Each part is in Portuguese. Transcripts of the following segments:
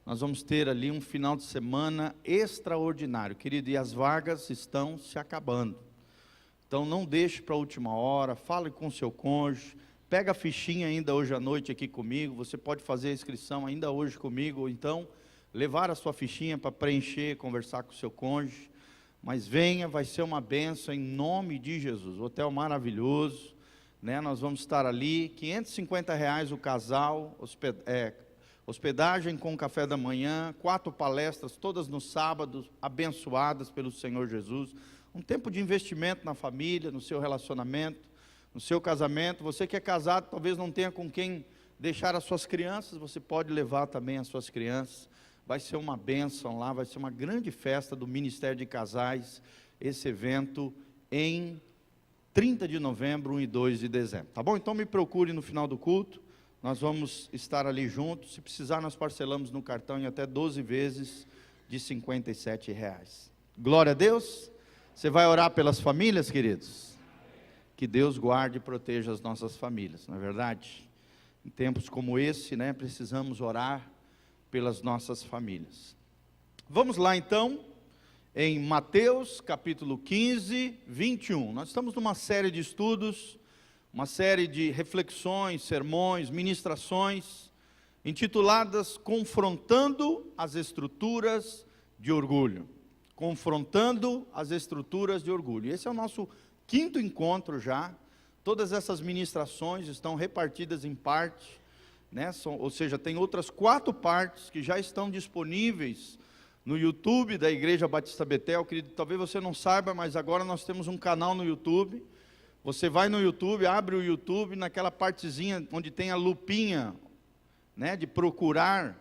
Nós vamos ter ali um final de semana extraordinário, querido, e as vagas estão se acabando. Então não deixe para a última hora, fale com o seu cônjuge, pega a fichinha ainda hoje à noite aqui comigo, você pode fazer a inscrição ainda hoje comigo, ou então levar a sua fichinha para preencher, conversar com o seu cônjuge, mas venha, vai ser uma bênção em nome de Jesus, hotel maravilhoso, né? Nós vamos estar ali, R$550 o casal, hospedagem com café da manhã, 4 palestras, todas no sábado, abençoadas pelo Senhor Jesus. Um tempo de investimento na família, no seu relacionamento, no seu casamento. Você que é casado, talvez não tenha com quem deixar as suas crianças, você pode levar também as suas crianças. Vai ser uma bênção lá, vai ser uma grande festa do Ministério de Casais, esse evento em 30 de novembro, 1 e 2 de dezembro. Tá bom? Então me procure no final do culto. Nós vamos estar ali juntos, se precisar nós parcelamos no cartão em até 12 vezes de R$57. Glória a Deus. Você vai orar pelas famílias, queridos? Que Deus guarde e proteja as nossas famílias, não é verdade? Em tempos como esse, né, precisamos orar pelas nossas famílias. Vamos lá então, em Mateus capítulo 15, 21. Nós estamos numa série de estudos, uma série de reflexões, sermões, ministrações, intituladas Confrontando as Estruturas de Orgulho. Confrontando as Estruturas de Orgulho. Esse é o nosso 5º encontro já. Todas essas ministrações estão repartidas em parte, né? Ou seja, tem outras 4 partes que já estão disponíveis no YouTube da Igreja Batista Betel. Querido, talvez você não saiba, mas agora nós temos um canal no YouTube. Você vai no YouTube, abre o YouTube, naquela partezinha onde tem a lupinha, né, de procurar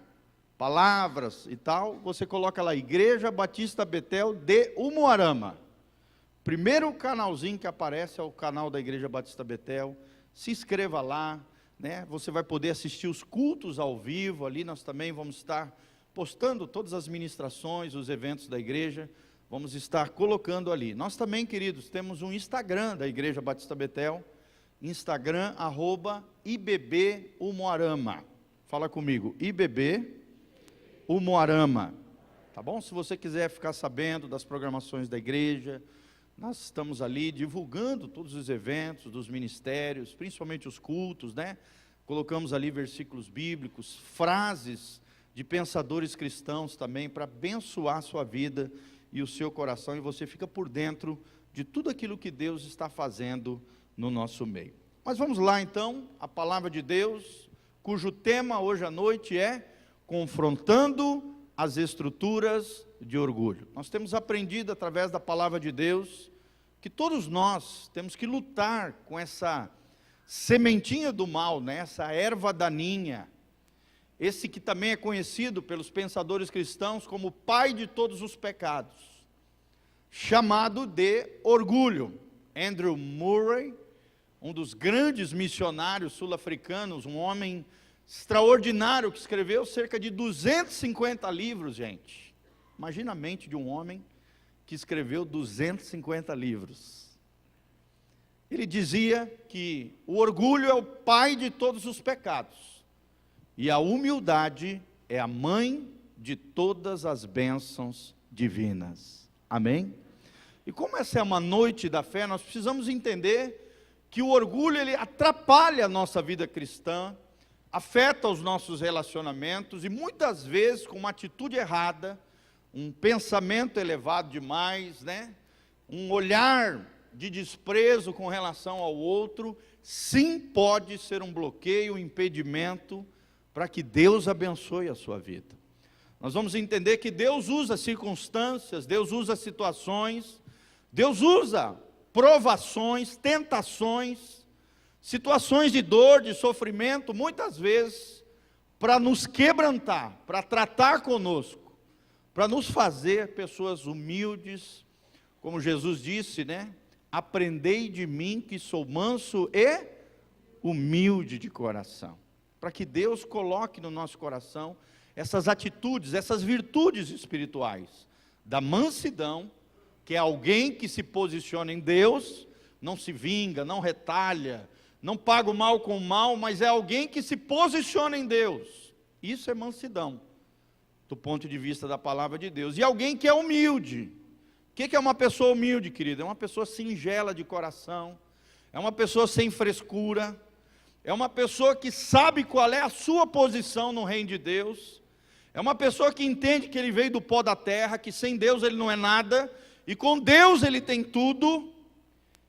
palavras e tal, você coloca lá, Igreja Batista Betel de Umuarama. Primeiro canalzinho que aparece é o canal da Igreja Batista Betel. Se inscreva lá, né, você vai poder assistir os cultos ao vivo, ali nós também vamos estar postando todas as ministrações, os eventos da igreja, vamos estar colocando ali. Nós também, queridos, temos um Instagram da Igreja Batista Betel, Instagram, @IBB Umuarama. Fala comigo, IBB Umuarama, tá bom? Se você quiser ficar sabendo das programações da igreja, nós estamos ali divulgando todos os eventos dos ministérios, principalmente os cultos, né? Colocamos ali versículos bíblicos, frases de pensadores cristãos também, para abençoar a sua vida e o seu coração, e você fica por dentro de tudo aquilo que Deus está fazendo no nosso meio. Mas vamos lá então, a palavra de Deus, cujo tema hoje à noite é Confrontando as Estruturas de Orgulho. Nós temos aprendido através da palavra de Deus, que todos nós temos que lutar com essa sementinha do mal, né? Essa erva daninha, esse que também é conhecido pelos pensadores cristãos como o pai de todos os pecados, chamado de orgulho. Andrew Murray, um dos grandes missionários sul-africanos, um homem extraordinário que escreveu cerca de 250 livros, gente. Imagina a mente de um homem que escreveu 250 livros. Ele dizia que o orgulho é o pai de todos os pecados. E a humildade é a mãe de todas as bênçãos divinas. Amém? E como essa é uma noite da fé, nós precisamos entender que o orgulho, ele atrapalha a nossa vida cristã, afeta os nossos relacionamentos, e muitas vezes com uma atitude errada, um pensamento elevado demais, né? Um olhar de desprezo com relação ao outro, sim, pode ser um bloqueio, um impedimento para que Deus abençoe a sua vida. Nós vamos entender que Deus usa circunstâncias, Deus usa situações, Deus usa provações, tentações, situações de dor, de sofrimento, muitas vezes, para nos quebrantar, para tratar conosco, para nos fazer pessoas humildes, como Jesus disse, né? Aprendei de mim que sou manso e humilde de coração. Para que Deus coloque no nosso coração essas atitudes, essas virtudes espirituais, da mansidão, que é alguém que se posiciona em Deus, não se vinga, não retalha, não paga o mal com o mal, mas é alguém que se posiciona em Deus, Isso é mansidão, do ponto de vista da palavra de Deus. E alguém que é humilde. O que é uma pessoa humilde, querido? É uma pessoa singela de coração, é uma pessoa sem frescura, é uma pessoa que sabe qual é a sua posição no reino de Deus, é uma pessoa que entende que ele veio do pó da terra, que sem Deus ele não é nada, e com Deus ele tem tudo.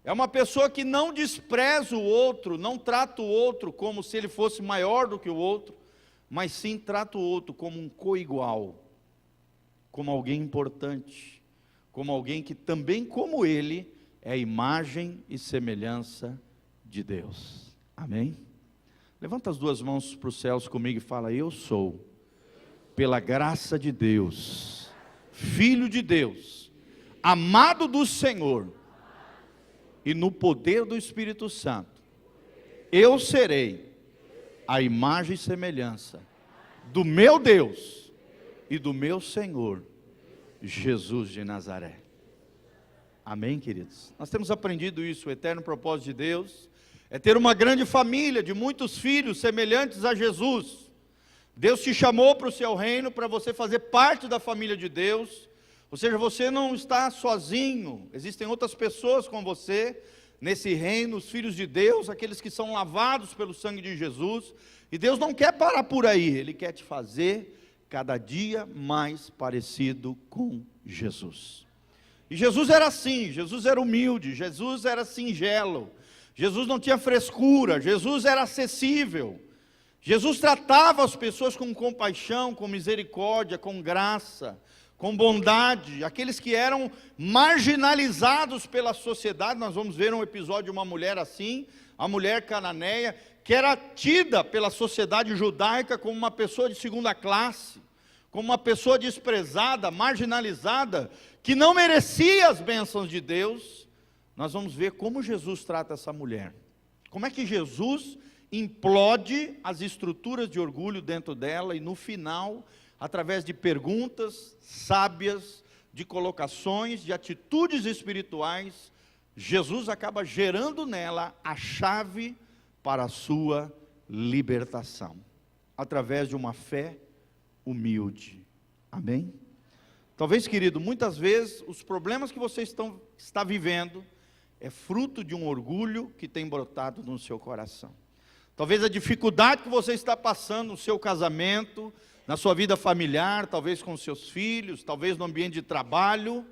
É uma pessoa que não despreza o outro, não trata o outro como se ele fosse maior do que o outro, mas sim trata o outro como um coigual, como alguém importante, como alguém que também, como ele, é a imagem e semelhança de Deus. Amém? Levanta as duas mãos para os céus comigo e fala: eu sou, pela graça de Deus, filho de Deus, amado do Senhor, e no poder do Espírito Santo, eu serei a imagem e semelhança do meu Deus e do meu Senhor, Jesus de Nazaré. Amém, queridos? Nós temos aprendido isso. O eterno propósito de Deus é ter uma grande família de muitos filhos semelhantes a Jesus. Deus te chamou para o seu reino, para você fazer parte da família de Deus. Ou seja, você não está sozinho, existem outras pessoas com você nesse reino, os filhos de Deus, aqueles que são lavados pelo sangue de Jesus. E Deus não quer parar por aí, Ele quer te fazer cada dia mais parecido com Jesus. E Jesus era assim, Jesus era humilde, Jesus era singelo, Jesus não tinha frescura, Jesus era acessível. Jesus tratava as pessoas com compaixão, com misericórdia, com graça, com bondade. Aqueles que eram marginalizados pela sociedade. Nós vamos ver um episódio de uma mulher assim, a mulher cananeia, que era tida pela sociedade judaica como uma pessoa de segunda classe, como uma pessoa desprezada, marginalizada, que não merecia as bênçãos de Deus. Nós vamos ver como Jesus trata essa mulher, como é que Jesus implode as estruturas de orgulho dentro dela, e no final, através de perguntas sábias, de colocações, de atitudes espirituais, Jesus acaba gerando nela a chave para a sua libertação, através de uma fé humilde. Amém? Talvez, querido, muitas vezes os problemas que você está vivendo é fruto de um orgulho que tem brotado no seu coração. Talvez a dificuldade que você está passando no seu casamento, na sua vida familiar, talvez com seus filhos, talvez no ambiente de trabalho,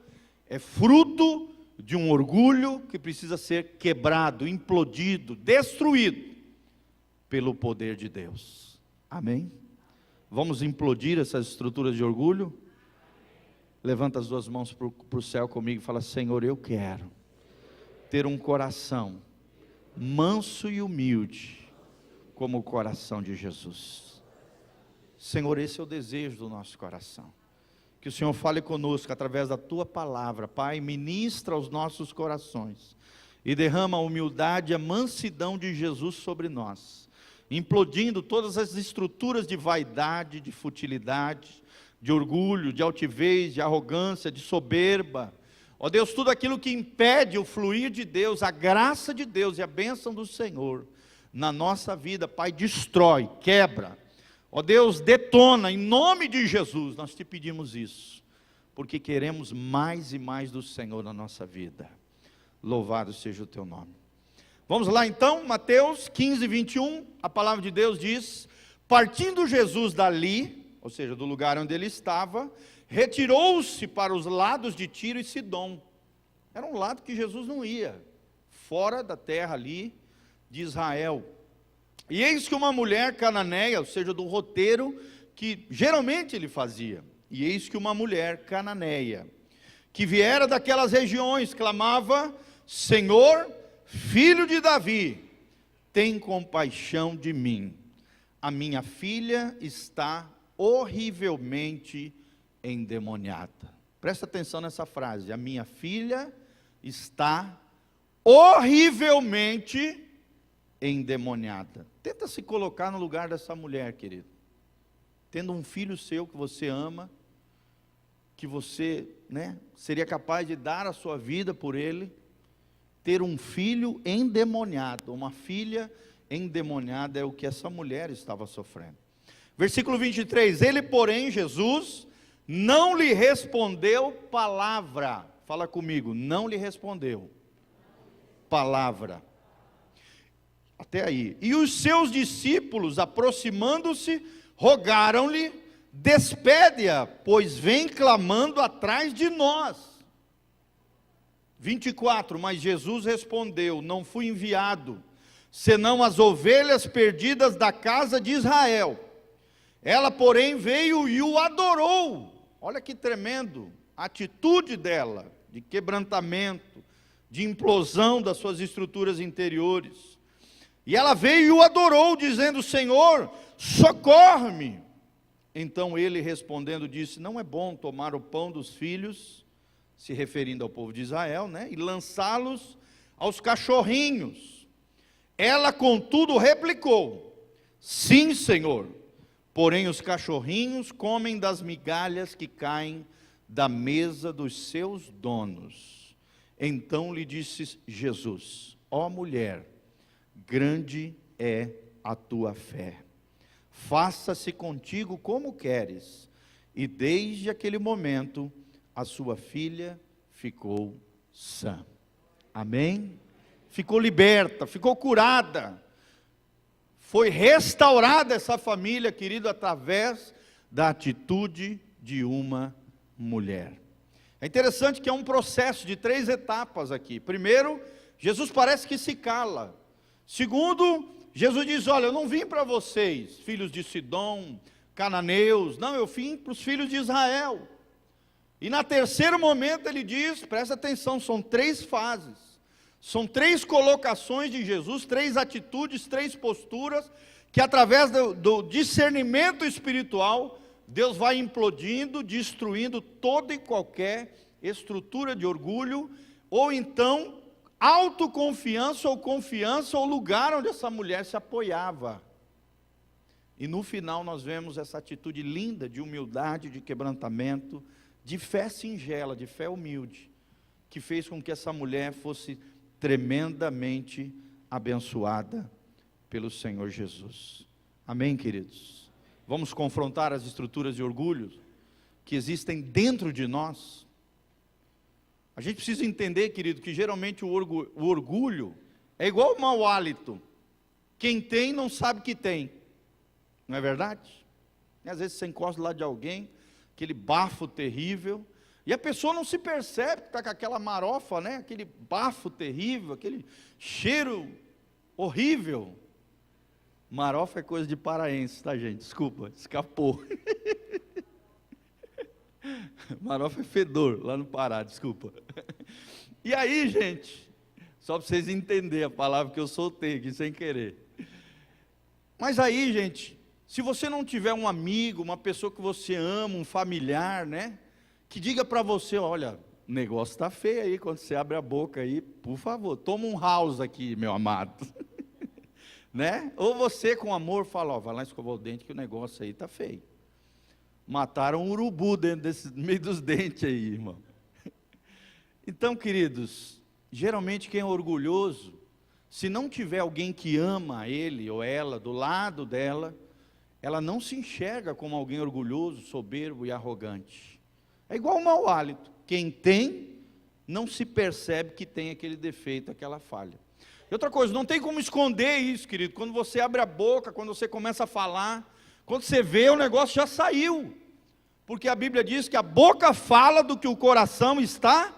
é fruto de um orgulho que precisa ser quebrado, implodido, destruído pelo poder de Deus. Amém? Vamos implodir essas estruturas de orgulho? Levanta as duas mãos para o céu comigo e fala: Senhor, eu quero ter um coração manso e humilde, como o coração de Jesus. Senhor, esse é o desejo do nosso coração. Que o Senhor fale conosco através da Tua palavra. Pai, ministra aos nossos corações e derrama a humildade e a mansidão de Jesus sobre nós, implodindo todas as estruturas de vaidade, de futilidade, de orgulho, de altivez, de arrogância, de soberba. Ó Deus, tudo aquilo que impede o fluir de Deus, a graça de Deus e a bênção do Senhor na nossa vida, Pai, destrói, quebra. Ó Deus, detona, em nome de Jesus, nós te pedimos isso, porque queremos mais e mais do Senhor na nossa vida. Louvado seja o teu nome. Vamos lá então, Mateus 15, 21, a palavra de Deus diz: partindo Jesus dali, ou seja, do lugar onde ele estava, retirou-se para os lados de Tiro e Sidom. Era um lado que Jesus não ia, fora da terra ali de Israel. E eis que uma mulher cananeia, ou seja, do roteiro que geralmente ele fazia, e eis que uma mulher cananeia, que viera daquelas regiões, clamava: Senhor, filho de Davi, tem compaixão de mim, a minha filha está horrivelmente endemoniada. Presta atenção nessa frase: a minha filha está horrivelmente endemoniada. Tenta se colocar no lugar dessa mulher, querido. Tendo um filho seu que você ama, que você, seria capaz de dar a sua vida por ele, ter um filho endemoniado, uma filha endemoniada, é o que essa mulher estava sofrendo. Versículo 23, ele porém, Jesus, não lhe respondeu palavra. Fala comigo, não lhe respondeu palavra. Até aí. E os seus discípulos, aproximando-se, rogaram-lhe: despede-a, pois vem clamando atrás de nós. 24, mas Jesus respondeu: não fui enviado, senão as ovelhas perdidas da casa de Israel. Ela, porém, veio e o adorou. Olha que tremendo a atitude dela, de quebrantamento, de implosão das suas estruturas interiores. E ela veio e o adorou, dizendo: Senhor, socorre-me. Então ele respondendo disse: não é bom tomar o pão dos filhos, se referindo ao povo de Israel, né, e lançá-los aos cachorrinhos. Ela, contudo, replicou: sim, Senhor, porém os cachorrinhos comem das migalhas que caem da mesa dos seus donos. Então lhe disse Jesus: ó mulher, grande é a tua fé, faça-se contigo como queres. E desde aquele momento a sua filha ficou sã. Amém? Ficou liberta, ficou curada. Foi restaurada essa família, querido, através da atitude de uma mulher. É interessante que é um processo de 3 etapas aqui. Primeiro, Jesus parece que se cala. Segundo, Jesus diz: olha, eu não vim para vocês, filhos de Sidom, cananeus, não, eu vim para os filhos de Israel. E na terceiro momento ele diz, presta atenção, são 3 fases. São 3 colocações de Jesus, 3 atitudes, 3 posturas, que através do discernimento espiritual, Deus vai implodindo, destruindo toda e qualquer estrutura de orgulho, ou então, autoconfiança ou confiança, ou lugar onde essa mulher se apoiava. E no final nós vemos essa atitude linda de humildade, de quebrantamento, de fé singela, de fé humilde, que fez com que essa mulher fosse tremendamente abençoada pelo Senhor Jesus. Amém, queridos? Vamos confrontar as estruturas de orgulho que existem dentro de nós. A gente precisa entender, querido, que geralmente o orgulho é igual ao mau hálito. Quem tem não sabe que tem. Não é verdade? E às vezes você encosta do lado de alguém, aquele bafo terrível, e a pessoa não se percebe que está com aquela marofa, né? Aquele bafo terrível, aquele cheiro horrível. Marofa é coisa de paraense, tá, gente? Desculpa, escapou. Marofa é fedor, lá no Pará, desculpa. E aí, gente, só para vocês entenderem a palavra que eu soltei aqui sem querer. Mas aí, gente, se você não tiver um amigo, uma pessoa que você ama, um familiar, né? Que diga para você: olha, o negócio está feio aí, quando você abre a boca aí, por favor, toma um house aqui, meu amado. Né? Ou você com amor fala: ó, vai lá escovar o dente que o negócio aí está feio. Mataram um urubu dentro no meio dos dentes aí, irmão. Então, queridos, geralmente quem é orgulhoso, se não tiver alguém que ama ele ou ela do lado dela, ela não se enxerga como alguém orgulhoso, soberbo e arrogante. É igual o mau hálito. Quem tem, não se percebe que tem aquele defeito, aquela falha. E outra coisa, não tem como esconder isso, querido. Quando você abre a boca, quando você começa a falar, quando você vê, o negócio já saiu. Porque a Bíblia diz que a boca fala do que o coração está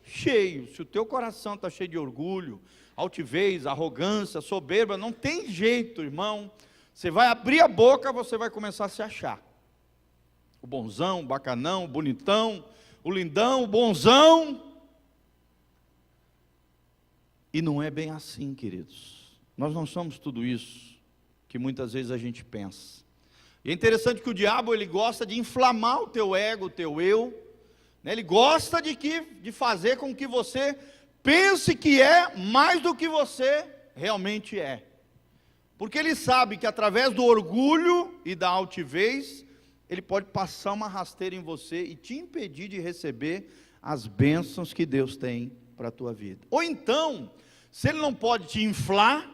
cheio. Se o teu coração está cheio de orgulho, altivez, arrogância, soberba, não tem jeito, irmão. Você vai abrir a boca, você vai começar a se achar. O bonzão, o bacanão, o bonitão, o lindão, o bonzão. E não é bem assim, queridos. Nós não somos tudo isso que muitas vezes a gente pensa. E é interessante que o diabo, ele gosta de inflamar o teu ego, o teu eu, né? Ele gosta de fazer com que você pense que é mais do que você realmente é. Porque ele sabe que através do orgulho e da altivez, ele pode passar uma rasteira em você e te impedir de receber as bênçãos que Deus tem para a tua vida. Ou então, se ele não pode te inflar,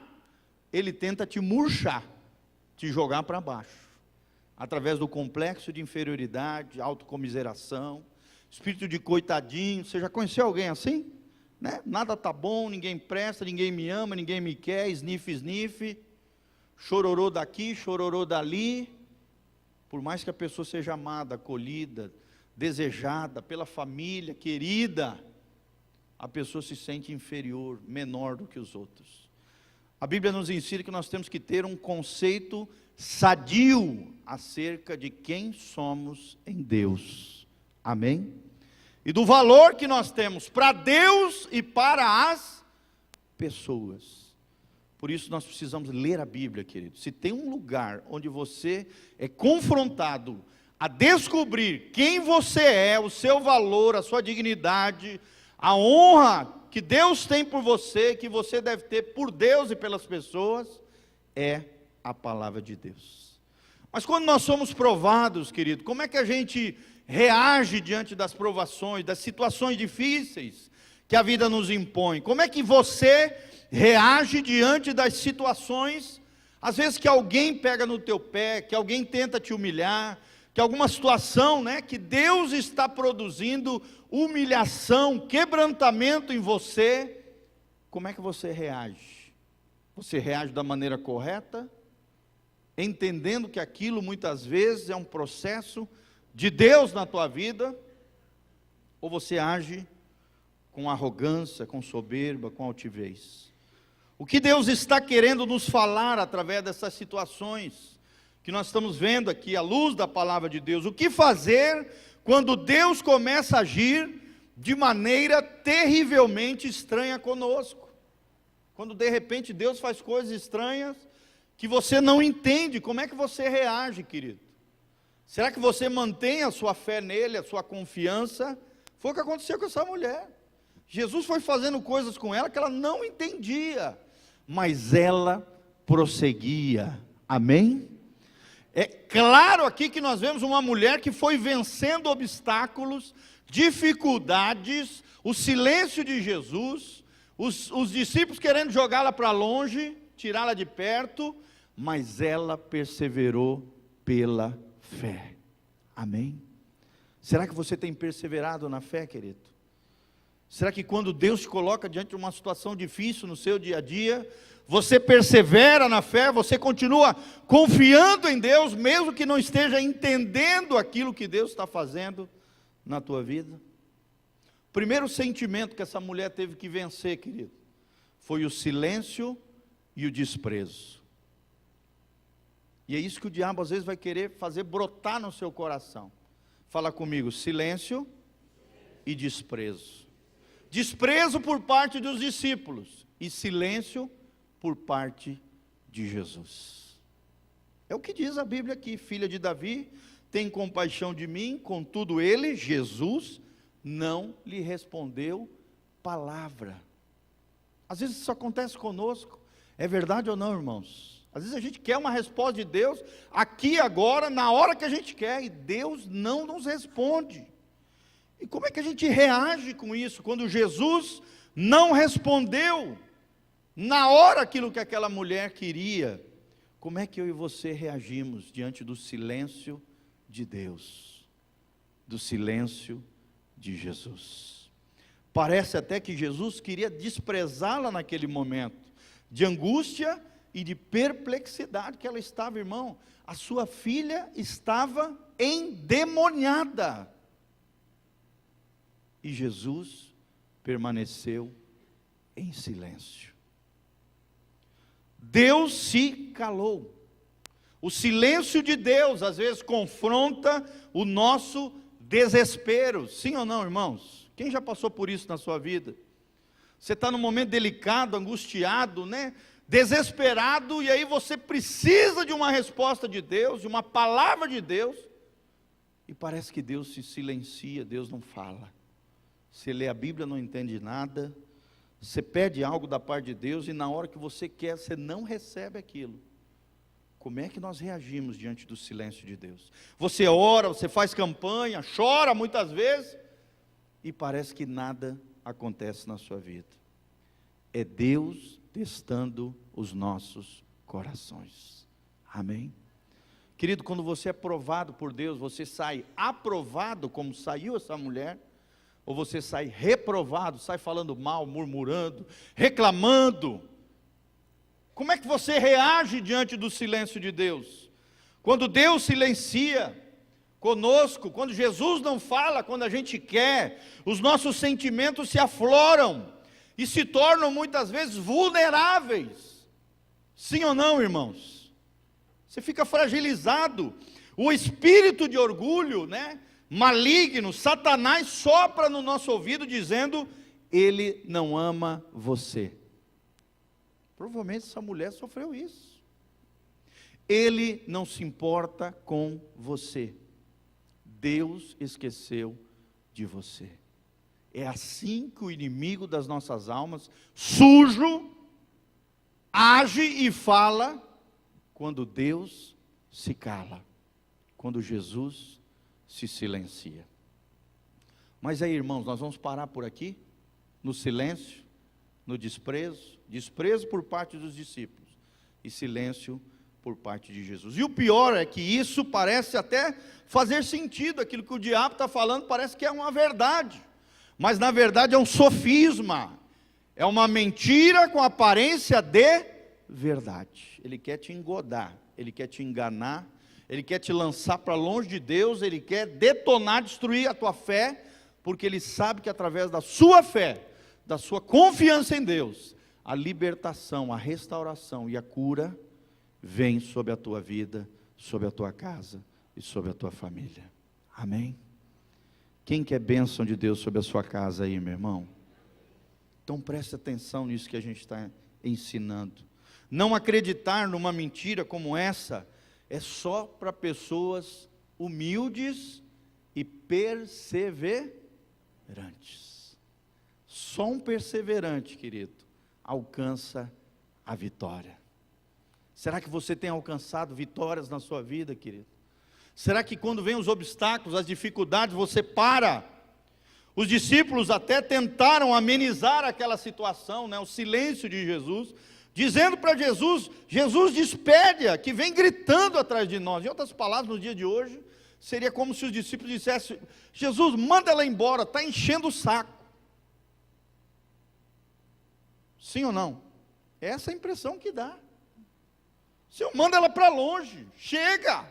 ele tenta te murchar, te jogar para baixo. através do complexo de inferioridade, autocomiseração, espírito de coitadinho. Você já conheceu alguém assim? Né? Nada tá bom, ninguém presta, ninguém me ama, ninguém me quer, sniff, sniff, chororô daqui, chororô dali. Por mais que a pessoa seja amada, acolhida, desejada pela família, querida, a pessoa se sente inferior, menor do que os outros. A Bíblia nos ensina que nós temos que ter um conceito sadio acerca de quem somos em Deus. Amém? E do valor que nós temos para Deus e para as pessoas. Por isso nós precisamos ler a Bíblia, querido. Se tem um lugar onde você é confrontado a descobrir quem você é, o seu valor, a sua dignidade, a honra que Deus tem por você, que você deve ter por Deus e pelas pessoas, é a palavra de Deus. Mas quando nós somos provados, querido, como é que a gente reage diante das provações, das situações difíceis que a vida nos impõe? Como é que você reage diante das situações, às vezes que alguém pega no teu pé, que alguém tenta te humilhar, que alguma situação, né, que Deus está produzindo humilhação, quebrantamento em você, como é que você reage? Você reage da maneira correta, entendendo que aquilo muitas vezes é um processo de Deus na tua vida, ou você age com arrogância, com soberba, com altivez? O que Deus está querendo nos falar através dessas situações que nós estamos vendo aqui, à luz da palavra de Deus? O que fazer quando Deus começa a agir de maneira terrivelmente estranha conosco? Quando de repente Deus faz coisas estranhas que você não entende, como é que você reage, querido? Será que você mantém a sua fé nele, a sua confiança? Foi o que aconteceu com essa mulher. Jesus foi fazendo coisas com ela que ela não entendia, mas ela prosseguia. Amém? É claro aqui que nós vemos uma mulher que foi vencendo obstáculos, dificuldades, o silêncio de Jesus, os discípulos querendo jogá-la para longe, tirá-la de perto, mas ela perseverou pela fé. Amém? Será que você tem perseverado na fé, querido? Será que quando Deus te coloca diante de uma situação difícil no seu dia a dia, você persevera na fé, você continua confiando em Deus, mesmo que não esteja entendendo aquilo que Deus está fazendo na tua vida? O primeiro sentimento que essa mulher teve que vencer, querido, foi o silêncio e o desprezo. E é isso que o diabo às vezes vai querer fazer brotar no seu coração. Fala comigo: silêncio e desprezo. Desprezo por parte dos discípulos e silêncio por parte de Jesus. É o que diz a Bíblia aqui: filha de Davi, tem compaixão de mim. Contudo ele, Jesus, não lhe respondeu palavra. Às vezes isso acontece conosco. É verdade ou não, irmãos? Às vezes a gente quer uma resposta de Deus aqui, agora, na hora que a gente quer, e Deus não nos responde. E como é que a gente reage com isso? Quando Jesus não respondeu na hora aquilo que aquela mulher queria, como é que eu e você reagimos diante do silêncio de Deus, do silêncio de Jesus? Parece até que Jesus queria desprezá-la naquele momento de angústia e de perplexidade que ela estava, irmão. A sua filha estava endemoniada. E Jesus permaneceu em silêncio. Deus se calou. O silêncio de Deus às vezes confronta o nosso desespero. Sim ou não, irmãos? Quem já passou por isso na sua vida? Você está num momento delicado, angustiado, né? Desesperado, e aí você precisa de uma resposta de Deus, de uma palavra de Deus, e parece que Deus se silencia, Deus não fala. Você lê a Bíblia, não entende nada, você pede algo da parte de Deus, e na hora que você quer, você não recebe aquilo. Como é que nós reagimos diante do silêncio de Deus? Você ora, você faz campanha, chora muitas vezes, e parece que nada acontece na sua vida. É Deus testando os nossos corações. Amém? Querido, quando você é provado por Deus, você sai aprovado, como saiu essa mulher, ou você sai reprovado, sai falando mal, murmurando, reclamando? Como é que você reage diante do silêncio de Deus? Quando Deus silencia conosco, quando Jesus não fala quando a gente quer, os nossos sentimentos se afloram e se tornam muitas vezes vulneráveis. Sim ou não, irmãos? Você fica fragilizado. O espírito de orgulho, maligno, Satanás sopra no nosso ouvido dizendo: ele não ama você. Provavelmente essa mulher sofreu isso. Ele não se importa com você. Deus esqueceu de você. É assim que o inimigo das nossas almas, sujo, age e fala quando Deus se cala, quando Jesus se silencia. Mas aí, irmãos, nós vamos parar por aqui, no silêncio, no desprezo por parte dos discípulos e silêncio por parte de Jesus. E o pior é que isso parece até fazer sentido, aquilo que o diabo está falando parece que é uma verdade, mas na verdade é um sofisma, é uma mentira com aparência de verdade. Ele quer te engodar, ele quer te enganar, ele quer te lançar para longe de Deus, ele quer detonar, destruir a tua fé, porque ele sabe que através da sua fé, da sua confiança em Deus, a libertação, a restauração e a cura vem sobre a tua vida, sobre a tua casa e sobre a tua família. Amém? Quem quer bênção de Deus sobre a sua casa aí, meu irmão? Então preste atenção nisso que a gente está ensinando. Não acreditar numa mentira como essa é só para pessoas humildes e perseverantes. Só um perseverante, querido, alcança a vitória. Será que você tem alcançado vitórias na sua vida, querido? Será que quando vem os obstáculos, as dificuldades, você para? Os discípulos até tentaram amenizar aquela situação, o silêncio de Jesus, dizendo para Jesus: Jesus, despede-a, que vem gritando atrás de nós. Em outras palavras, no dia de hoje, seria como se os discípulos dissessem: Jesus, manda ela embora, está enchendo o saco. Sim ou não? Essa é a impressão que dá. Senhor, manda ela para longe, chega,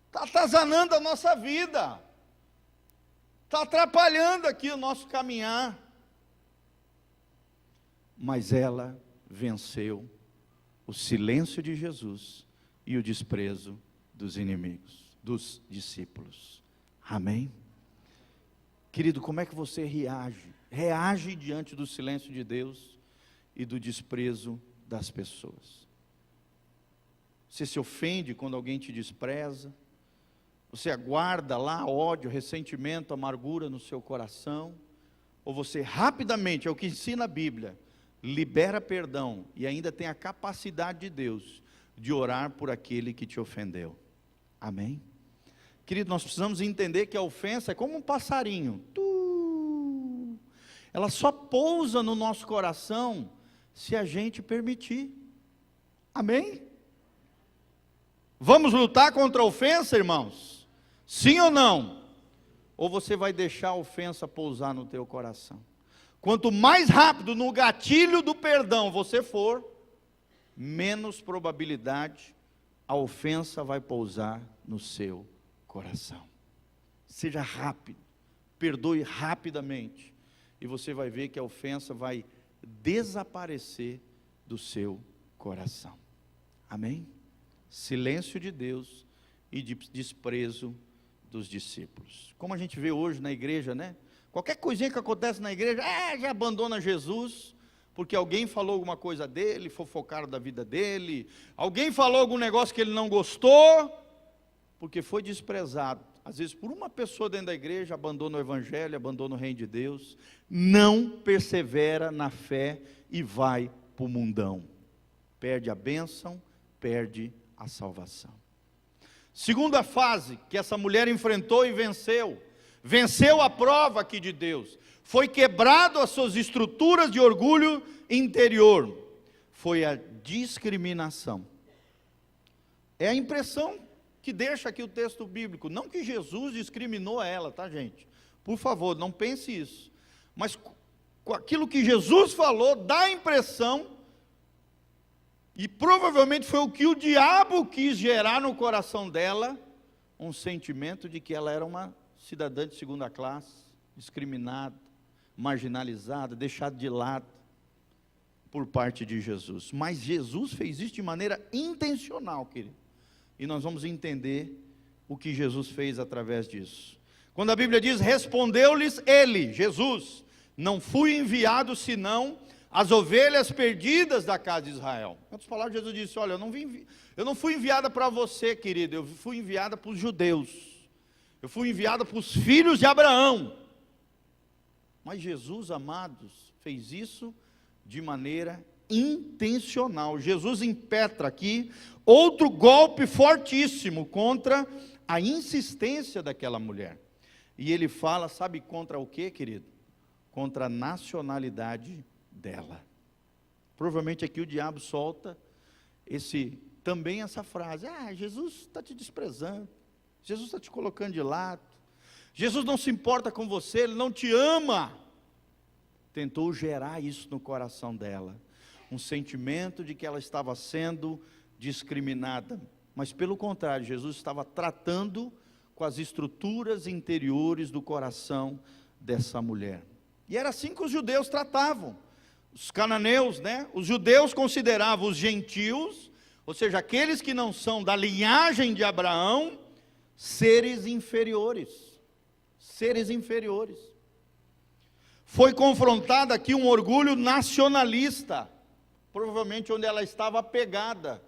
está atazanando a nossa vida, está atrapalhando aqui o nosso caminhar. Mas ela venceu o silêncio de Jesus e o desprezo dos inimigos, dos discípulos. Amém? Querido, como é que você reage? Reage diante do silêncio de Deus e do desprezo das pessoas. Você se ofende quando alguém te despreza? Você aguarda lá ódio, ressentimento, amargura no seu coração? Ou você rapidamente, é o que ensina a Bíblia, libera perdão e ainda tem a capacidade de Deus de orar por aquele que te ofendeu? Amém? Querido, nós precisamos entender que a ofensa é como um passarinho. Ela só pousa no nosso coração se a gente permitir. Amém? Vamos lutar contra a ofensa, irmãos? Sim ou não? Ou você vai deixar a ofensa pousar no teu coração? Quanto mais rápido no gatilho do perdão você for, menos probabilidade a ofensa vai pousar no seu coração. Seja rápido, perdoe rapidamente, e você vai ver que a ofensa vai desaparecer do seu coração. Amém? Silêncio de Deus e desprezo dos discípulos. Como a gente vê hoje na igreja, qualquer coisinha que acontece na igreja, já abandona Jesus, porque alguém falou alguma coisa dele, fofocaram da vida dele, alguém falou algum negócio que ele não gostou, porque foi desprezado. Às vezes por uma pessoa dentro da igreja, abandona o evangelho, abandona o reino de Deus, não persevera na fé e vai para o mundão. Perde a bênção, perde a salvação. Segunda fase que essa mulher enfrentou e venceu a prova aqui de Deus, foi quebrado as suas estruturas de orgulho interior, foi a discriminação. É a impressão que deixa aqui o texto bíblico. Não que Jesus discriminou ela, tá, gente? Por favor, não pense isso. Mas com aquilo que Jesus falou, dá a impressão, e provavelmente foi o que o diabo quis gerar no coração dela, um sentimento de que ela era uma cidadã de segunda classe, discriminada, marginalizada, deixada de lado por parte de Jesus. Mas Jesus fez isso de maneira intencional, querido. E nós vamos entender o que Jesus fez através disso. Quando a Bíblia diz, respondeu-lhes ele, Jesus, não fui enviado senão as ovelhas perdidas da casa de Israel. Em outras palavras, Jesus disse, olha, eu não fui enviada para você, querido, eu fui enviada para os judeus. Eu fui enviada para os filhos de Abraão. Mas Jesus, amados, fez isso de maneira intencional. Jesus impetra aqui outro golpe fortíssimo contra a insistência daquela mulher. E ele fala, sabe contra o quê, querido? Contra a nacionalidade dela. Provavelmente aqui o diabo solta também essa frase, Jesus está te desprezando, Jesus está te colocando de lado, Jesus não se importa com você, Ele não te ama. Tentou gerar isso no coração dela, um sentimento de que ela estava sendo discriminada, mas pelo contrário, Jesus estava tratando com as estruturas interiores do coração dessa mulher. E era assim que os judeus tratavam, os cananeus, né? Os judeus consideravam os gentios, ou seja, aqueles que não são da linhagem de Abraão, seres inferiores, seres inferiores. Foi confrontado aqui um orgulho nacionalista, provavelmente onde ela estava apegada,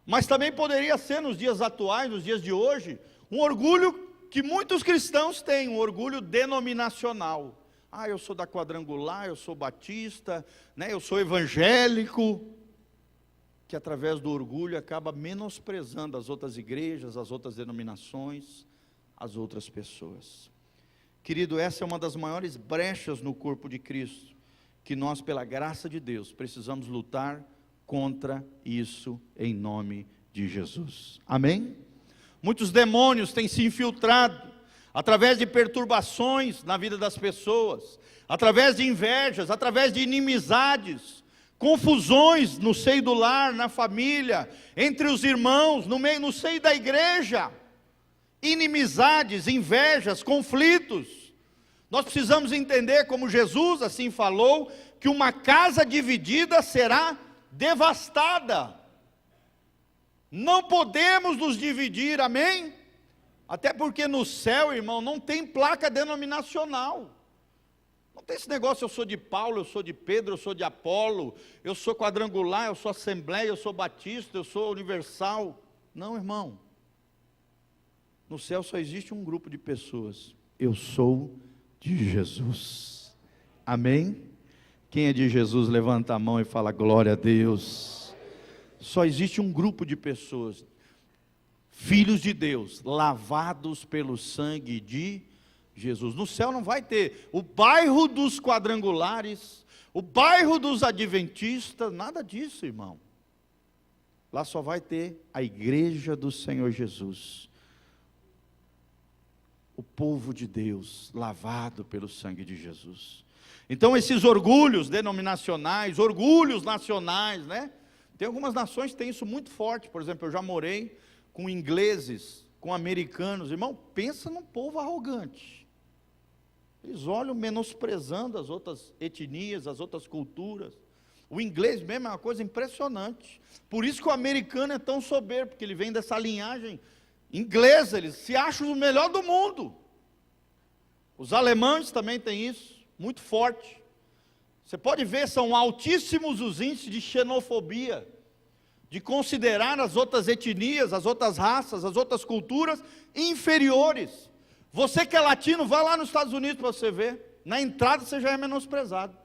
mas também poderia ser nos dias atuais, nos dias de hoje, um orgulho que muitos cristãos têm, um orgulho denominacional. Eu sou da quadrangular, eu sou batista, né, eu sou evangélico, que através do orgulho acaba menosprezando as outras igrejas, as outras denominações, as outras pessoas. Querido, essa é uma das maiores brechas no corpo de Cristo, que nós, pela graça de Deus, precisamos lutar contra isso em nome de Jesus. Amém? Muitos demônios têm se infiltrado através de perturbações na vida das pessoas, através de invejas, através de inimizades, confusões no seio do lar, na família, entre os irmãos, no seio da igreja, inimizades, invejas, conflitos. Nós precisamos entender, como Jesus assim falou, que uma casa dividida será devastada. Não podemos nos dividir, amém? Até porque no céu, irmão, não tem placa denominacional. Não tem esse negócio, eu sou de Paulo, eu sou de Pedro, eu sou de Apolo, eu sou quadrangular, eu sou assembleia, eu sou batista, eu sou universal. Não, irmão. No céu só existe um grupo de pessoas. Eu sou de Jesus. Amém? Quem é de Jesus, levanta a mão e fala glória a Deus. Só existe um grupo de pessoas, filhos de Deus, lavados pelo sangue de Jesus. No céu não vai ter o bairro dos quadrangulares, o bairro dos adventistas, nada disso, irmão. Lá só vai ter a igreja do Senhor Jesus, o povo de Deus, lavado pelo sangue de Jesus. Então esses orgulhos denominacionais, orgulhos nacionais, né? Tem algumas nações que têm isso muito forte. Por exemplo, eu já morei com ingleses, com americanos. Irmão, pensa num povo arrogante. Eles olham menosprezando as outras etnias, as outras culturas. O inglês mesmo é uma coisa impressionante. Por isso que o americano é tão soberbo, porque ele vem dessa linhagem inglesa, eles se acham o melhor do mundo. Os alemães também têm isso, muito forte. Você pode ver, são altíssimos os índices de xenofobia, de considerar as outras etnias, as outras raças, as outras culturas inferiores. Você que é latino, vai lá nos Estados Unidos para você ver. Na entrada você já é menosprezado.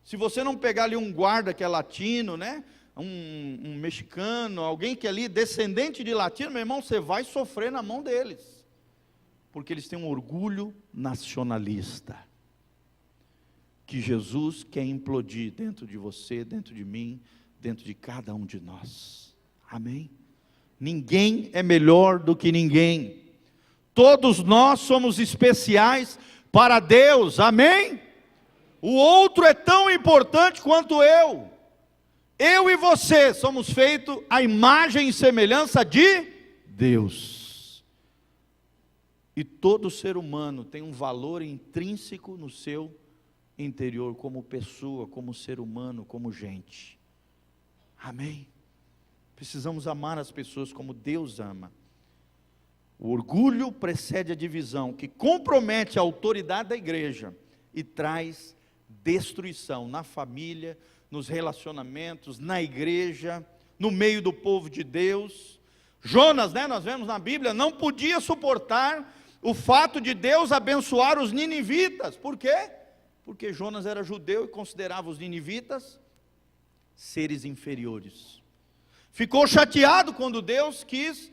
Se você não pegar ali um guarda que é latino, né? Um mexicano, alguém que é ali descendente de latino, meu irmão, você vai sofrer na mão deles. Porque eles têm um orgulho nacionalista, que Jesus quer implodir dentro de você, dentro de mim, dentro de cada um de nós. Amém? Ninguém é melhor do que ninguém. Todos nós somos especiais para Deus, amém? O outro é tão importante quanto eu. Eu e você somos feitos à imagem e semelhança de Deus. E todo ser humano tem um valor intrínseco no seu interior, como pessoa, como ser humano, como gente. Amém? Precisamos amar as pessoas como Deus ama. O orgulho precede a divisão, que compromete a autoridade da igreja e traz destruição na família, nos relacionamentos, na igreja, no meio do povo de Deus. Jonas, nós vemos na Bíblia, não podia suportar o fato de Deus abençoar os ninivitas. Por quê? Porque Jonas era judeu e considerava os ninivitas seres inferiores. Ficou chateado quando Deus quis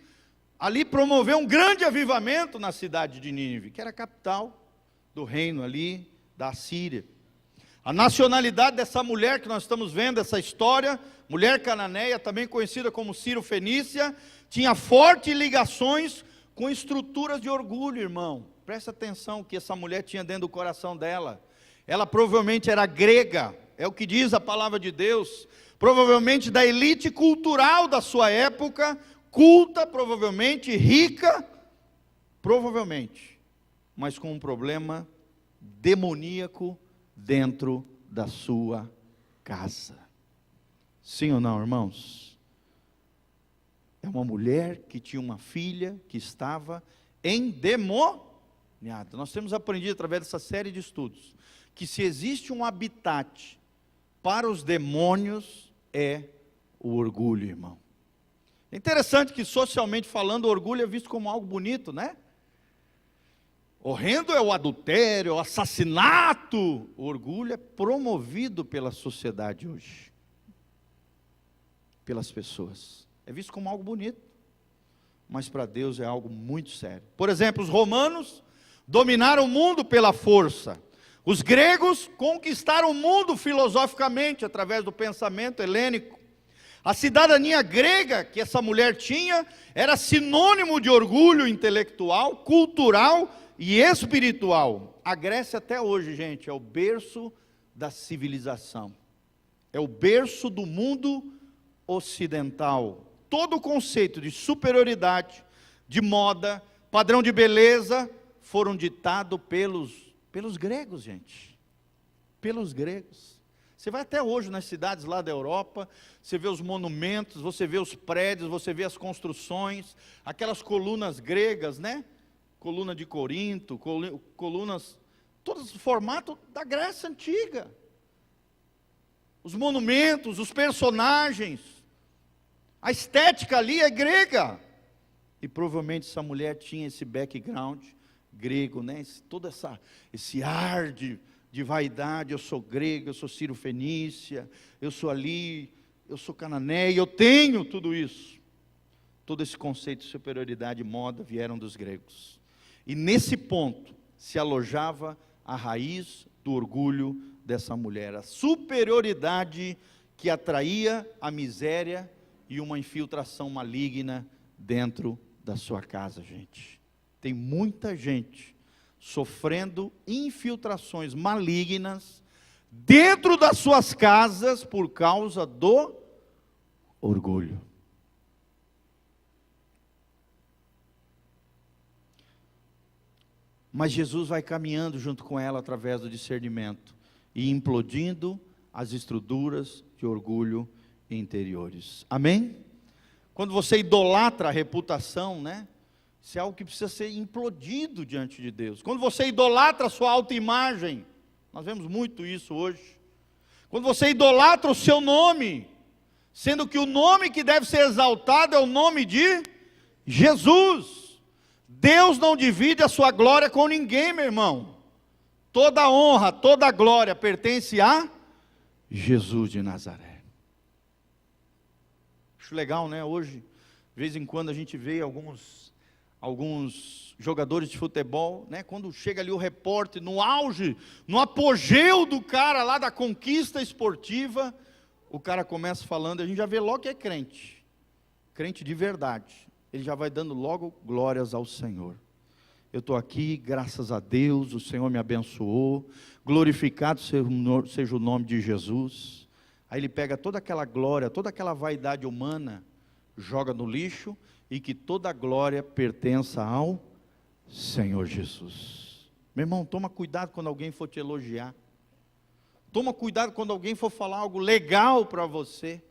ali promover um grande avivamento na cidade de Nínive, que era a capital do reino ali da Assíria. A nacionalidade dessa mulher que nós estamos vendo, essa história, mulher cananeia, também conhecida como Ciro-fenícia, tinha fortes ligações com estruturas de orgulho, irmão. Presta atenção o que essa mulher tinha dentro do coração dela. Ela provavelmente era grega, é o que diz a palavra de Deus, provavelmente da elite cultural da sua época, culta, provavelmente, rica, provavelmente, mas com um problema demoníaco dentro da sua casa. Sim ou não, irmãos? É uma mulher que tinha uma filha que estava endemoniada. Nós temos aprendido através dessa série de estudos, que se existe um habitat para os demônios, é o orgulho, irmão. É interessante que, socialmente falando, o orgulho é visto como algo bonito, né? Horrendo é o adultério, o assassinato. O orgulho é promovido pela sociedade hoje, pelas pessoas. É visto como algo bonito, mas para Deus é algo muito sério. Por exemplo, os romanos dominaram o mundo pela força. Os gregos conquistaram o mundo filosoficamente, através do pensamento helênico. A cidadania grega que essa mulher tinha era sinônimo de orgulho intelectual, cultural e espiritual. A Grécia até hoje, gente, é o berço da civilização. É o berço do mundo ocidental. Todo o conceito de superioridade, de moda, padrão de beleza, foram ditados pelos gregos, gente. Pelos gregos. Você vai até hoje nas cidades lá da Europa, você vê os monumentos, você vê os prédios, você vê as construções, aquelas colunas gregas, né? Coluna de Corinto, colunas, todos os formatos da Grécia Antiga. Os monumentos, os personagens, a estética ali é grega. E provavelmente essa mulher tinha esse background grego, né? Esse ar de vaidade. Eu sou grego, eu sou Ciro-fenícia, eu sou ali, eu sou cananeia, eu tenho tudo isso. Todo esse conceito de superioridade e moda vieram dos gregos. E nesse ponto se alojava a raiz do orgulho dessa mulher, a superioridade que atraía a miséria e uma infiltração maligna dentro da sua casa, gente. Tem muita gente sofrendo infiltrações malignas dentro das suas casas por causa do orgulho. Mas Jesus vai caminhando junto com ela através do discernimento e implodindo as estruturas de orgulho interiores. Amém? Quando você idolatra a reputação, né? Isso é algo que precisa ser implodido diante de Deus. Quando você idolatra a sua autoimagem, nós vemos muito isso hoje. Quando você idolatra o seu nome, sendo que o nome que deve ser exaltado é o nome de Jesus. Deus não divide a sua glória com ninguém, meu irmão. Toda honra, toda glória pertence a Jesus de Nazaré. Acho legal, né? Hoje, de vez em quando a gente vê alguns jogadores de futebol, né? Quando chega ali o repórter, no auge, no apogeu do cara lá da conquista esportiva, o cara começa falando, a gente já vê logo que é crente. crente de verdade, ele já vai dando logo glórias ao Senhor. Eu estou aqui, graças a Deus, o Senhor me abençoou, glorificado seja o nome de Jesus. Aí ele pega toda aquela glória, toda aquela vaidade humana, joga no lixo, e que toda a glória pertença ao Senhor Jesus. Meu irmão, toma cuidado quando alguém for te elogiar. Toma cuidado quando alguém for falar algo legal para você.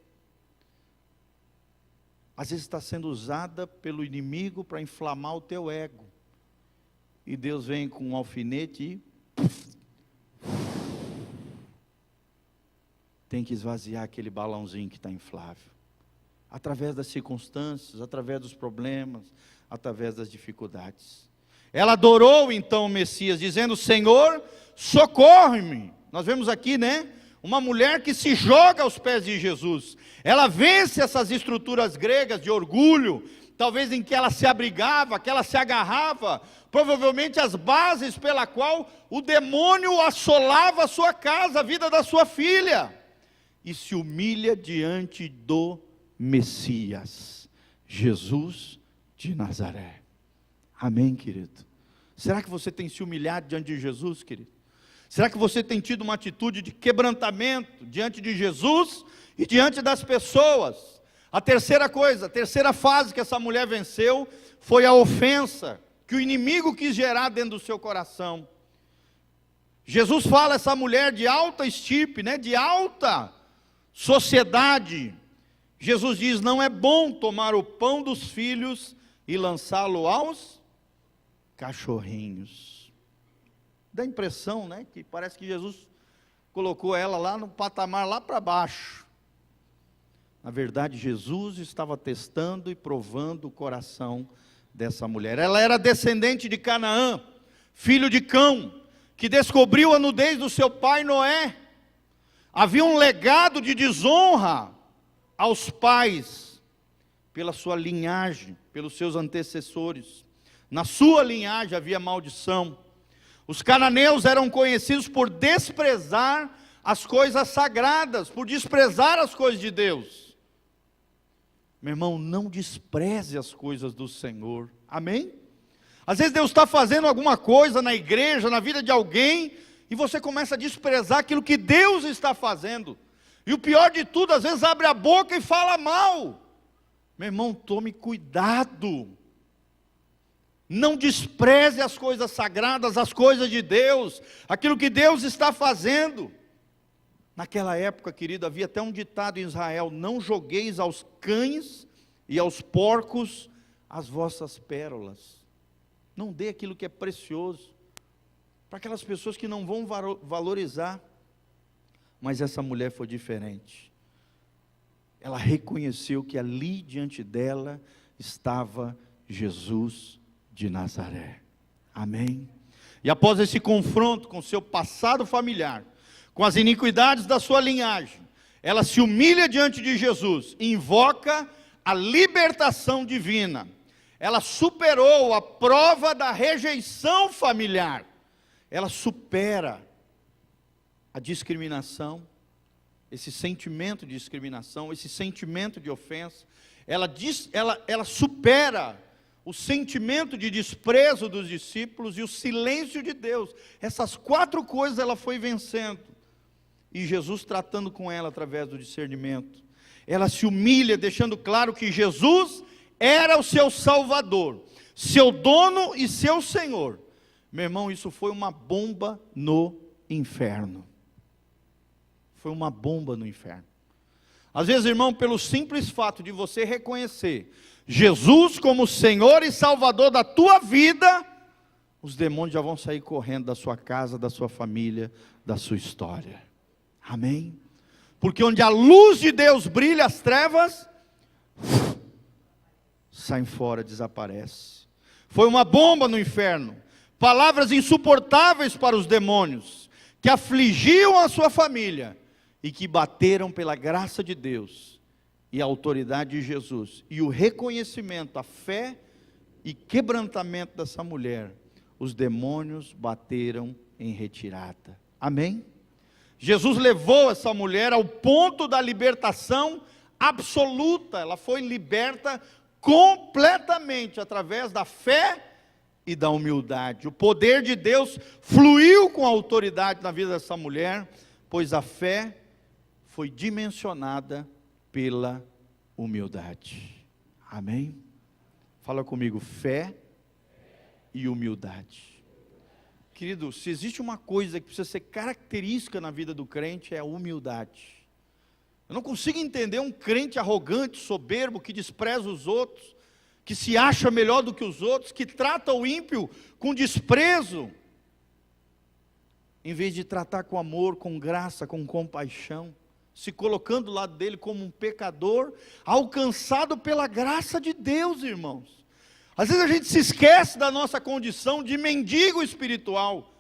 Às vezes está sendo usada pelo inimigo para inflamar o teu ego. E Deus vem com um alfinete e tem que esvaziar aquele balãozinho que está inflável. Através das circunstâncias, através dos problemas, através das dificuldades. Ela adorou então o Messias, dizendo: Senhor, socorre-me. Nós vemos aqui, né? Uma mulher que se joga aos pés de Jesus. Ela vence essas estruturas gregas de orgulho, talvez em que ela se abrigava, que ela se agarrava, provavelmente as bases pela qual o demônio assolava a sua casa, a vida da sua filha. E se humilha diante do Messias, Jesus de Nazaré. Amém, querido? Será que você tem se humilhado diante de Jesus, querido? Será que você tem tido uma atitude de quebrantamento diante de Jesus e diante das pessoas? A terceira coisa, a terceira fase que essa mulher venceu foi a ofensa que o inimigo quis gerar dentro do seu coração. Jesus fala a essa mulher de alta estirpe, né, de alta sociedade. Jesus diz: não é bom tomar o pão dos filhos e lançá-lo aos cachorrinhos. Dá a impressão, né, que parece que Jesus colocou ela lá no patamar, lá para baixo. Na verdade, Jesus estava testando e provando o coração dessa mulher. Ela era descendente de Canaã, filho de Cão, que descobriu a nudez do seu pai Noé. Havia um legado de desonra aos pais, pela sua linhagem, pelos seus antecessores. Na sua linhagem havia maldição. Os cananeus eram conhecidos por desprezar as coisas sagradas, por desprezar as coisas de Deus. Meu irmão, não despreze as coisas do Senhor, amém? Às vezes Deus está fazendo alguma coisa na igreja, na vida de alguém, e você começa a desprezar aquilo que Deus está fazendo. E o pior de tudo, às vezes abre a boca e fala mal. Meu irmão, tome cuidado. Não despreze as coisas sagradas, as coisas de Deus, aquilo que Deus está fazendo. Naquela época, querido, havia até um ditado em Israel: não jogueis aos cães e aos porcos as vossas pérolas. Não dê aquilo que é precioso para aquelas pessoas que não vão valorizar. Mas essa mulher foi diferente. Ela reconheceu que ali diante dela estava Jesus de Nazaré. Amém? E após esse confronto com seu passado familiar, com as iniquidades da sua linhagem, ela se humilha diante de Jesus, invoca a libertação divina. Ela superou a prova da rejeição familiar. Ela supera a discriminação, esse sentimento de discriminação, esse sentimento de ofensa. Ela supera o sentimento de desprezo dos discípulos e o silêncio de Deus. Essas 4 coisas ela foi vencendo. E Jesus tratando com ela através do discernimento. Ela se humilha, deixando claro que Jesus era o seu Salvador, seu dono e seu Senhor. Meu irmão, isso foi uma bomba no inferno. Foi uma bomba no inferno. Às vezes, irmão, pelo simples fato de você reconhecer Jesus como Senhor e Salvador da tua vida, os demônios já vão sair correndo da sua casa, da sua família, da sua história. Amém? Porque onde a luz de Deus brilha, as trevas saem fora, desaparecem. Foi uma bomba no inferno. Palavras insuportáveis para os demônios, que afligiam a sua família, e que bateram pela graça de Deus, e a autoridade de Jesus, e o reconhecimento, a fé e quebrantamento dessa mulher, os demônios bateram em retirada. Amém? Jesus levou essa mulher ao ponto da libertação absoluta, ela foi liberta completamente através da fé e da humildade. O poder de Deus fluiu com autoridade na vida dessa mulher, pois a fé foi dimensionada pela humildade. Amém? Fala comigo, fé e humildade. Querido, se existe uma coisa que precisa ser característica na vida do crente, é a humildade. Eu não consigo entender um crente arrogante, soberbo, que despreza os outros, que se acha melhor do que os outros, que trata o ímpio com desprezo, em vez de tratar com amor, com graça, com compaixão, se colocando do lado dele como um pecador, alcançado pela graça de Deus, irmãos. Às vezes a gente se esquece da nossa condição de mendigo espiritual.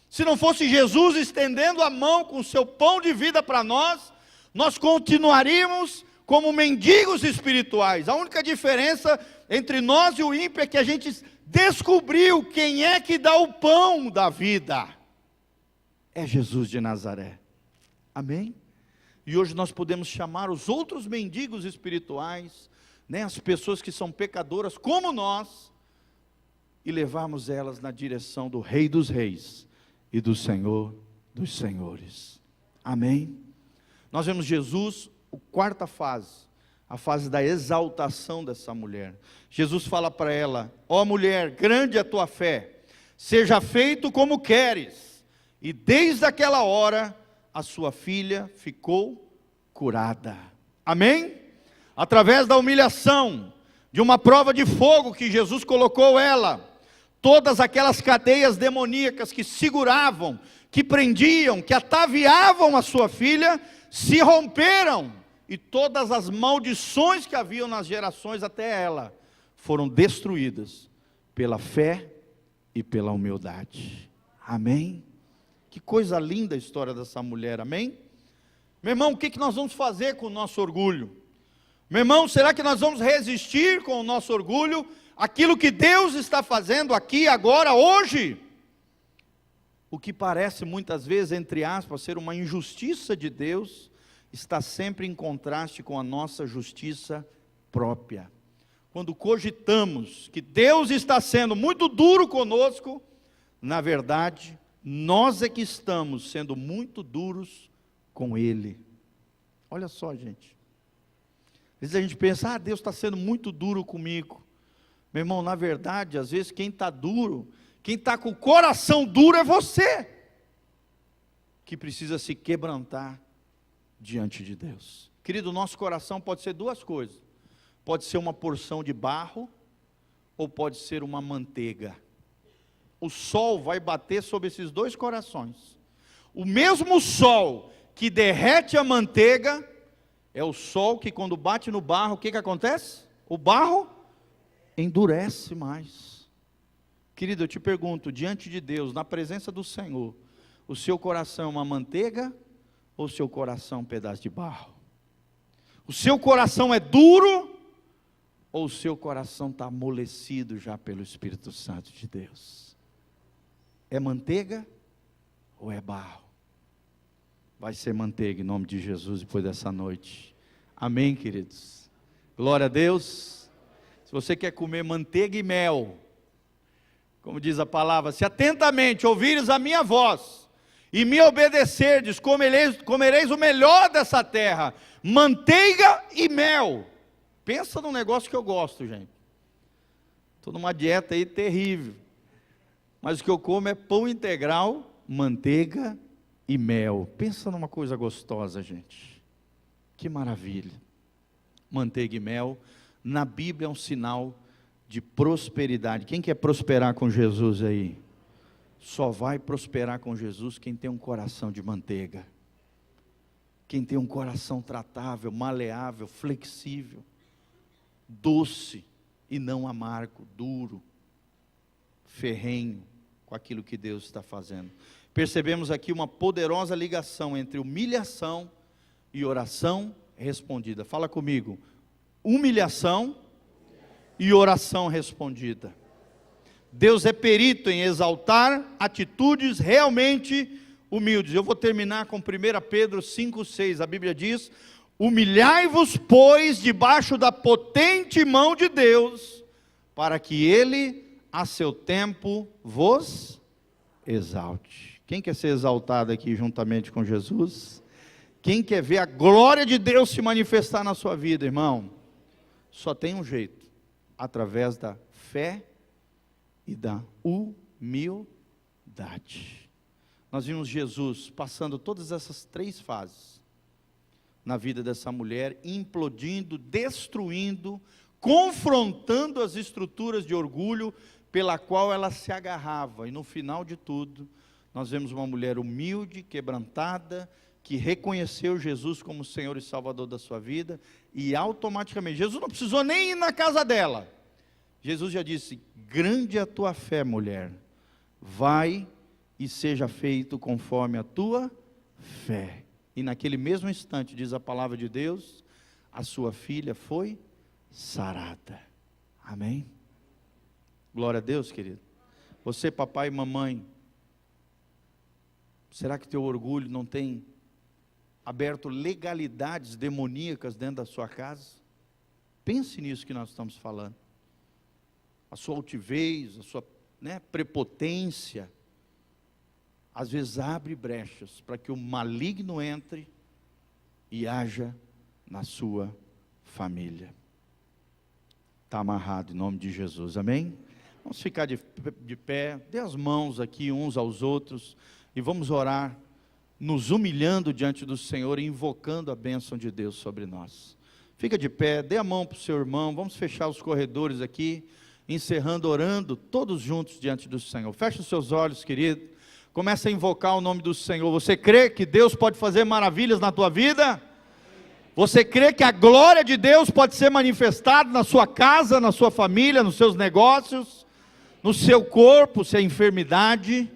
Se não fosse Jesus estendendo a mão com o seu pão de vida para nós, nós continuaríamos como mendigos espirituais. A única diferença entre nós e o ímpio é que a gente descobriu quem é que dá o pão da vida. É Jesus de Nazaré. Amém? E hoje nós podemos chamar os outros mendigos espirituais, né, as pessoas que são pecadoras como nós, e levarmos elas na direção do Rei dos Reis e do Senhor dos Senhores. Amém? Nós vemos Jesus, a quarta fase, a fase da exaltação dessa mulher. Jesus fala para ela: ó mulher, grande é a tua fé, seja feito como queres. E desde aquela hora, a sua filha ficou curada. Amém? Através da humilhação, de uma prova de fogo que Jesus colocou ela, todas aquelas cadeias demoníacas que seguravam, que prendiam, que ataviavam a sua filha, se romperam, e todas as maldições que haviam nas gerações até ela, foram destruídas, pela fé e pela humildade. Amém? Que coisa linda a história dessa mulher, amém? Meu irmão, o que nós vamos fazer com o nosso orgulho? Meu irmão, será que nós vamos resistir com o nosso orgulho, aquilo que Deus está fazendo aqui, agora, hoje? O que parece muitas vezes, entre aspas, ser uma injustiça de Deus, está sempre em contraste com a nossa justiça própria. Quando cogitamos que Deus está sendo muito duro conosco, na verdade, nós é que estamos sendo muito duros com Ele. Olha só, gente. Às vezes a gente pensa, Deus está sendo muito duro comigo. Meu irmão, na verdade, às vezes quem está duro, quem está com o coração duro é você, que precisa se quebrantar diante de Deus. Querido, nosso coração pode ser duas coisas. Pode ser uma porção de barro, ou pode ser uma manteiga. O sol vai bater sobre esses dois corações. O mesmo sol que derrete a manteiga, é o sol que quando bate no barro, o que acontece? O barro endurece mais. Querido, eu te pergunto, diante de Deus, na presença do Senhor, o seu coração é uma manteiga, ou o seu coração é um pedaço de barro? O seu coração é duro, ou o seu coração está amolecido já pelo Espírito Santo de Deus? É manteiga ou é barro? Vai ser manteiga em nome de Jesus depois dessa noite. Amém, queridos? Glória a Deus. Se você quer comer manteiga e mel, como diz a palavra, se atentamente ouvires a minha voz e me obedecerdes, comereis o melhor dessa terra, manteiga e mel. Pensa num negócio que eu gosto, gente. Estou numa dieta aí terrível, mas o que eu como é pão integral, manteiga e mel. Pensa numa coisa gostosa, gente. Que maravilha. Manteiga e mel, na Bíblia é um sinal de prosperidade. Quem quer prosperar com Jesus aí? Só vai prosperar com Jesus quem tem um coração de manteiga. Quem tem um coração tratável, maleável, flexível, doce e não amargo, duro, ferrenho com aquilo que Deus está fazendo. Percebemos aqui uma poderosa ligação entre humilhação e oração respondida. Fala comigo. Humilhação e oração respondida. Deus é perito em exaltar atitudes realmente humildes. Eu vou terminar com 1 Pedro 5,6. A Bíblia diz: Humilhai-vos, pois, debaixo da potente mão de Deus, para que Ele, a seu tempo, vos exalte. Quem quer ser exaltado aqui juntamente com Jesus? Quem quer ver a glória de Deus se manifestar na sua vida, irmão? Só tem um jeito, através da fé e da humildade. Nós vimos Jesus passando todas essas 3 fases na vida dessa mulher, implodindo, destruindo, confrontando as estruturas de orgulho pela qual ela se agarrava. E no final de tudo, nós vemos uma mulher humilde, quebrantada, que reconheceu Jesus como Senhor e Salvador da sua vida, e automaticamente, Jesus não precisou nem ir na casa dela. Jesus já disse: grande é a tua fé, mulher, vai e seja feito conforme a tua fé. E naquele mesmo instante, diz a palavra de Deus, a sua filha foi sarada. Amém? Glória a Deus, querido. Você, papai e mamãe, será que teu orgulho não tem aberto legalidades demoníacas dentro da sua casa? Pense nisso que nós estamos falando. A sua altivez, a sua prepotência, às vezes abre brechas para que o maligno entre e haja na sua família. Está amarrado em nome de Jesus, amém? Vamos ficar de pé, dê as mãos aqui uns aos outros e vamos orar, nos humilhando diante do Senhor e invocando a bênção de Deus sobre nós. Fica de pé, dê a mão para o seu irmão, vamos fechar os corredores aqui, encerrando, orando, todos juntos diante do Senhor. Feche os seus olhos, querido. Começa a invocar o nome do Senhor. Você crê que Deus pode fazer maravilhas na tua vida? Você crê que a glória de Deus pode ser manifestada na sua casa, na sua família, nos seus negócios, no seu corpo, se é enfermidade?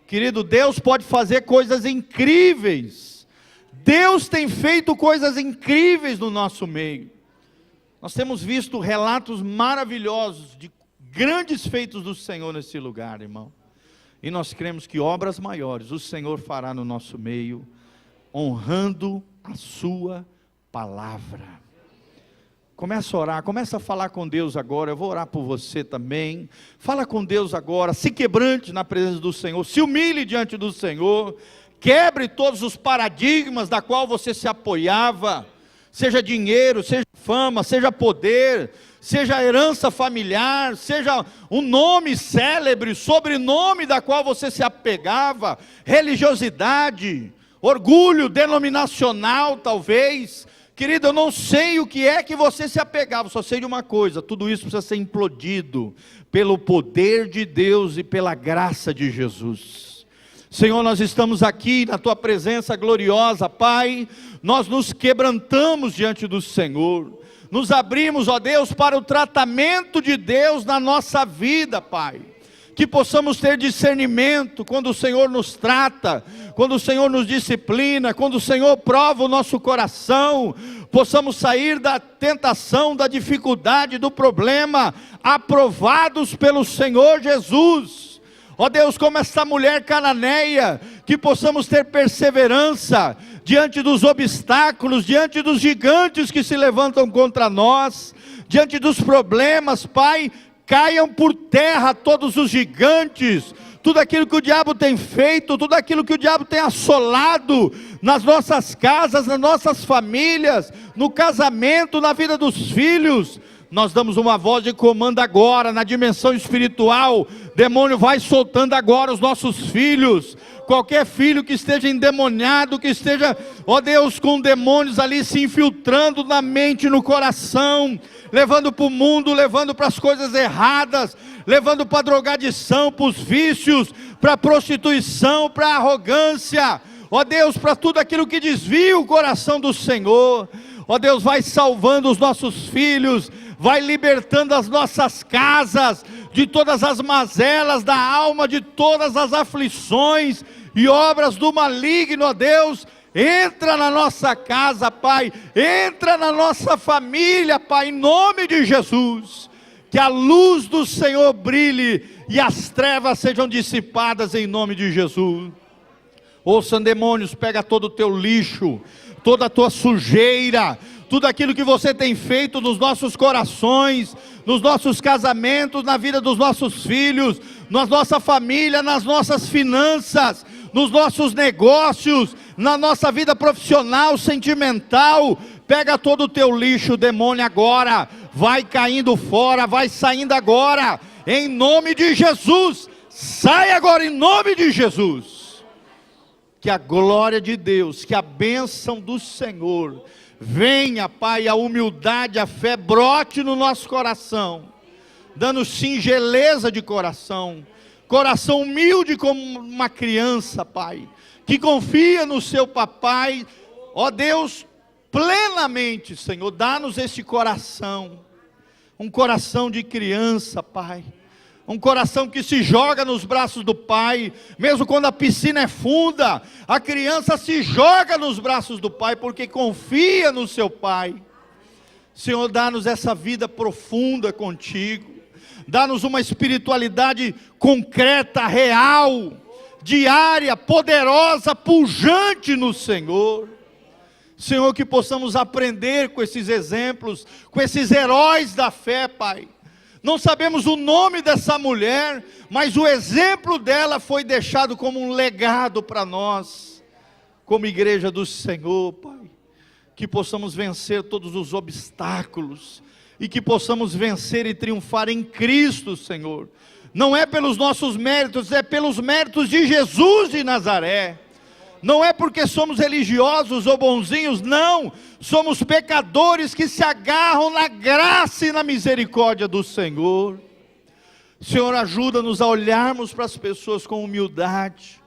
Querido, Deus pode fazer coisas incríveis. Deus tem feito coisas incríveis no nosso meio. Nós temos visto relatos maravilhosos de grandes feitos do Senhor nesse lugar, irmão. E nós cremos que obras maiores o Senhor fará no nosso meio, honrando a sua palavra. Começa a orar, começa a falar com Deus agora. Eu vou orar por você também. Fala com Deus agora, se quebrante na presença do Senhor, se humilhe diante do Senhor, quebre todos os paradigmas da qual você se apoiava, seja dinheiro, seja fama, seja poder, seja herança familiar, seja um nome célebre, sobrenome da qual você se apegava, religiosidade, orgulho denominacional talvez. Querido, eu não sei o que é que você se apegava, só sei de uma coisa: tudo isso precisa ser implodido pelo poder de Deus e pela graça de Jesus. Senhor, nós estamos aqui na tua presença gloriosa, Pai, nós nos quebrantamos diante do Senhor, nos abrimos, ó Deus, para o tratamento de Deus na nossa vida, Pai. Que possamos ter discernimento quando o Senhor nos trata, quando o Senhor nos disciplina, quando o Senhor prova o nosso coração, possamos sair da tentação, da dificuldade, do problema, aprovados pelo Senhor Jesus. Ó Deus, como esta mulher cananeia, que possamos ter perseverança diante dos obstáculos, diante dos gigantes que se levantam contra nós, diante dos problemas, Pai. Caiam por terra todos os gigantes, tudo aquilo que o diabo tem feito, tudo aquilo que o diabo tem assolado nas nossas casas, nas nossas famílias, no casamento, na vida dos filhos. Nós damos uma voz de comando agora, na dimensão espiritual. Demônio, vai soltando agora os nossos filhos. Qualquer filho que esteja endemoniado, que esteja, ó Deus, com demônios ali se infiltrando na mente, no coração, levando para o mundo, levando para as coisas erradas, levando para a drogadição, para os vícios, para a prostituição, para a arrogância, ó Deus, para tudo aquilo que desvia o coração do Senhor. Ó Deus, vai salvando os nossos filhos, vai libertando as nossas casas de todas as mazelas da alma, de todas as aflições e obras do maligno. Ó Deus, entra na nossa casa, Pai, entra na nossa família, Pai, em nome de Jesus. Que a luz do Senhor brilhe e as trevas sejam dissipadas em nome de Jesus. Ouçam, demônios, pega todo o teu lixo, toda a tua sujeira, tudo aquilo que você tem feito nos nossos corações, nos nossos casamentos, na vida dos nossos filhos, na nossa família, nas nossas finanças, nos nossos negócios, na nossa vida profissional, sentimental. Pega todo o teu lixo, demônio, agora, vai caindo fora, vai saindo agora, em nome de Jesus, sai agora em nome de Jesus. Que a glória de Deus, que a bênção do Senhor venha, Pai, a humildade, a fé brote no nosso coração, dando singeleza de coração, coração humilde como uma criança, Pai, que confia no seu papai, ó Deus, plenamente, Senhor. Dá-nos esse coração, um coração de criança, Pai, um coração que se joga nos braços do Pai, mesmo quando a piscina é funda, a criança se joga nos braços do Pai, porque confia no seu Pai. Senhor, dá-nos essa vida profunda contigo, dá-nos uma espiritualidade concreta, real, diária, poderosa, pujante no Senhor. Senhor, que possamos aprender com esses exemplos, com esses heróis da fé, Pai. Não sabemos o nome dessa mulher, mas o exemplo dela foi deixado como um legado para nós, como igreja do Senhor, Pai. Que possamos vencer todos os obstáculos, e que possamos vencer e triunfar em Cristo, Senhor. Não é pelos nossos méritos, é pelos méritos de Jesus de Nazaré. Não é porque somos religiosos ou bonzinhos, não. Somos pecadores que se agarram na graça e na misericórdia do Senhor. Senhor, ajuda-nos a olharmos para as pessoas com humildade,